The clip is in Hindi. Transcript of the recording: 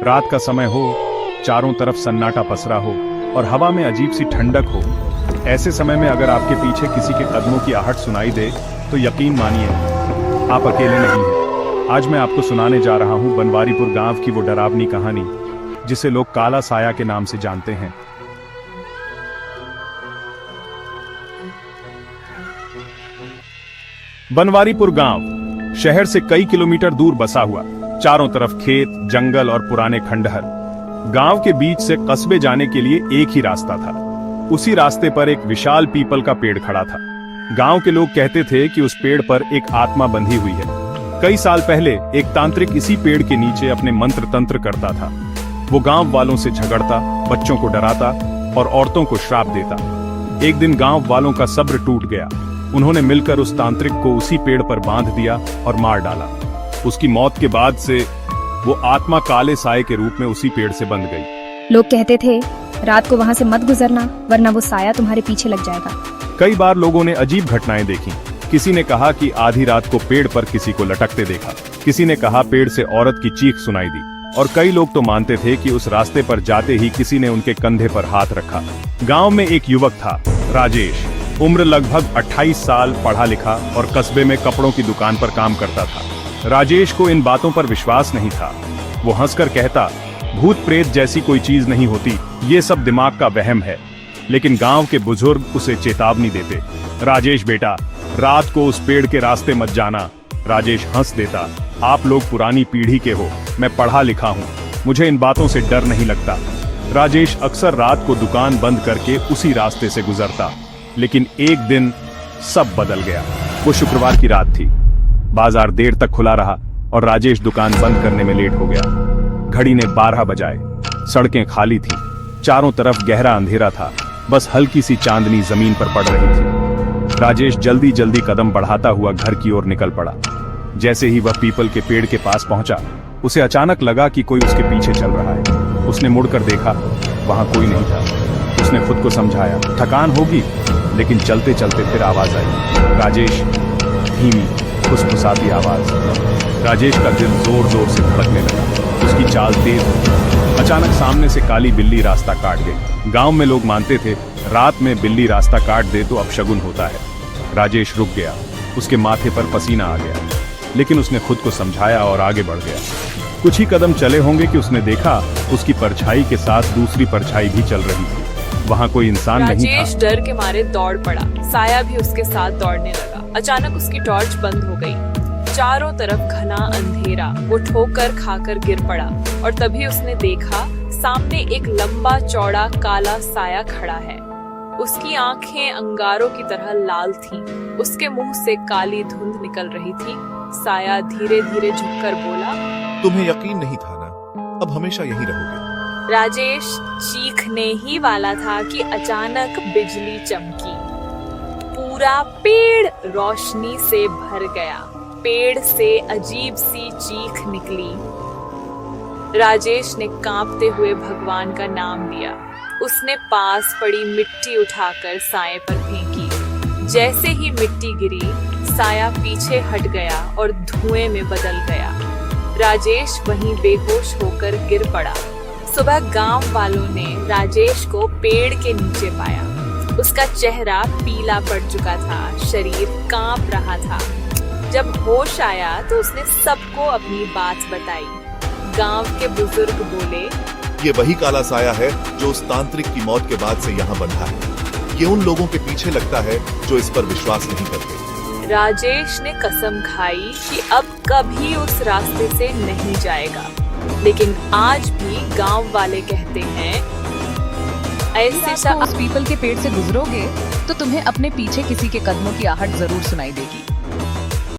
रात का समय हो, चारों तरफ सन्नाटा पसरा हो और हवा में अजीब सी ठंडक हो। ऐसे समय में अगर आपके पीछे किसी के कदमों की आहट सुनाई दे तो यकीन मानिए आप अकेले नहीं हैं। आज मैं आपको सुनाने जा रहा हूं बनवारीपुर गांव की वो डरावनी कहानी जिसे लोग काला साया के नाम से जानते हैं। बनवारीपुर गांव शहर से कई किलोमीटर दूर बसा हुआ, चारों तरफ खेत, जंगल और पुराने खंडहर। गांव के बीच से कस्बे जाने के लिए एक ही रास्ता था। उसी रास्ते पर एक विशाल पीपल का पेड़ खड़ा था। गांव के लोग कहते थे कि उस पेड़ पर एक आत्मा बंधी हुई है। कई साल पहले एक तांत्रिक इसी पेड़ के नीचे अपने मंत्र तंत्र करता था। वो गांव वालों से झगड़ता, बच्चों को डराता और औरतों को श्राप देता। एक दिन गांव वालों का सब्र टूट गया। उन्होंने मिलकर उस तांत्रिक को उसी पेड़ पर बांध दिया और मार डाला। उसकी मौत के बाद से वो आत्मा काले साये के रूप में उसी पेड़ से बंध गई। लोग कहते थे रात को वहां से मत गुजरना वरना वो साया तुम्हारे पीछे लग जाएगा। कई बार लोगों ने अजीब घटनाएं देखी। किसी ने कहा कि आधी रात को पेड़ पर किसी को लटकते देखा। किसी ने कहा पेड़ से औरत की चीख सुनाई दी। और कई लोग तो मानते थे कि उस रास्ते पर जाते ही किसी ने उनके कंधे पर हाथ रखा। गांव में एक युवक था, राजेश। उम्र लगभग 28 साल, पढ़ा लिखा और कस्बे में कपड़ों की दुकान पर काम करता था। राजेश को इन बातों पर विश्वास नहीं था। वो हंसकर कहता, भूत प्रेत जैसी कोई चीज नहीं होती, ये सब दिमाग का वहम है। लेकिन गांव के बुजुर्ग उसे चेतावनी देते, राजेश बेटा, रात को उस पेड़ के रास्ते मत जाना। राजेश हंस देता, आप लोग पुरानी पीढ़ी के हो, मैं पढ़ा लिखा हूँ, मुझे इन बातों से डर नहीं लगता। राजेश अक्सर रात को दुकान बंद करके उसी रास्ते से गुजरता। लेकिन एक दिन सब बदल गया। वो शुक्रवार की रात थी। बाजार देर तक खुला रहा और राजेश दुकान बंद करने में लेट हो गया। घड़ी ने 12 बजाए। सड़कें खाली थीं। चारों तरफ गहरा अंधेरा था। बस हल्की सी चांदनी जमीन पर पड़ रही थी। राजेश जल्दी जल्दी कदम बढ़ाता हुआ घर की ओर निकल पड़ा। जैसे ही वह पीपल के पेड़ के पास पहुंचा, उसे अचानक लगा कि कोई उसके पीछे चल रहा है। उसने मुड़कर देखा, वहां कोई नहीं था। उसने खुद को समझाया, थकान होगी, लेकिन चलते चलते फिर आवाज आई, राजेश। धीमी फुसफुसाती आवाज। राजेश का दिल जोर जोर से धड़कने लगा। उसकी चाल तेज हो। अचानक सामने से काली बिल्ली रास्ता काट गई। गांव में लोग मानते थे रात में बिल्ली रास्ता काट दे तो अपशगुन होता है। राजेश रुक गया। उसके माथे पर पसीना आ गया, लेकिन उसने खुद को समझाया और आगे बढ़ गया। कुछ ही कदम चले होंगे कि उसने देखा उसकी परछाई के साथ दूसरी परछाई भी चल रही थी। वहाँ कोई इंसान नहीं था। राजेश डर के मारे दौड़ पड़ा। साया भी उसके साथ दौड़ने लगा। अचानक उसकी टॉर्च बंद हो गई। चारों तरफ घना अंधेरा। वो ठोकर खाकर गिर पड़ा और तभी उसने देखा सामने एक लंबा चौड़ा काला साया खड़ा है। उसकी आंखें अंगारों की तरह लाल थीं। उसके मुंह से काली धुंध निकल रही थी। साया धीरे धीरे झुककर बोला, तुम्हें यकीन नहीं था ना, अब हमेशा यही रहोगे। राजेश चीखने ही वाला था कि अचानक बिजली चमकी। पूरा पेड़ रोशनी से भर गया। पेड़ से अजीब सी चीख निकली। राजेश ने कांपते हुए भगवान का नाम लिया। उसने पास पड़ी मिट्टी उठाकर साये पर फेंकी। जैसे ही मिट्टी गिरी, साया पीछे हट गया और धुएं में बदल गया। राजेश वहीं बेहोश होकर गिर पड़ा। सुबह गांव वालों ने राजेश को पेड़ के नीचे पाया। उसका चेहरा पीला पड़ चुका था, शरीर कांप रहा था। जब होश आया तो उसने सबको अपनी बात बताई। गांव के बुजुर्ग बोले, ये वही काला साया है जो उस तांत्रिक की मौत के बाद से यहाँ बंधा है। ये उन लोगों के पीछे लगता है जो इस पर विश्वास नहीं करते। राजेश ने कसम खाई कि अब कभी उस रास्ते से नहीं जाएगा। लेकिन आज भी गांव वाले कहते हैं, ऐसे आप उस पीपल के पेड़ से गुजरोगे तो तुम्हें अपने पीछे किसी के कदमों की आहट जरूर सुनाई देगी।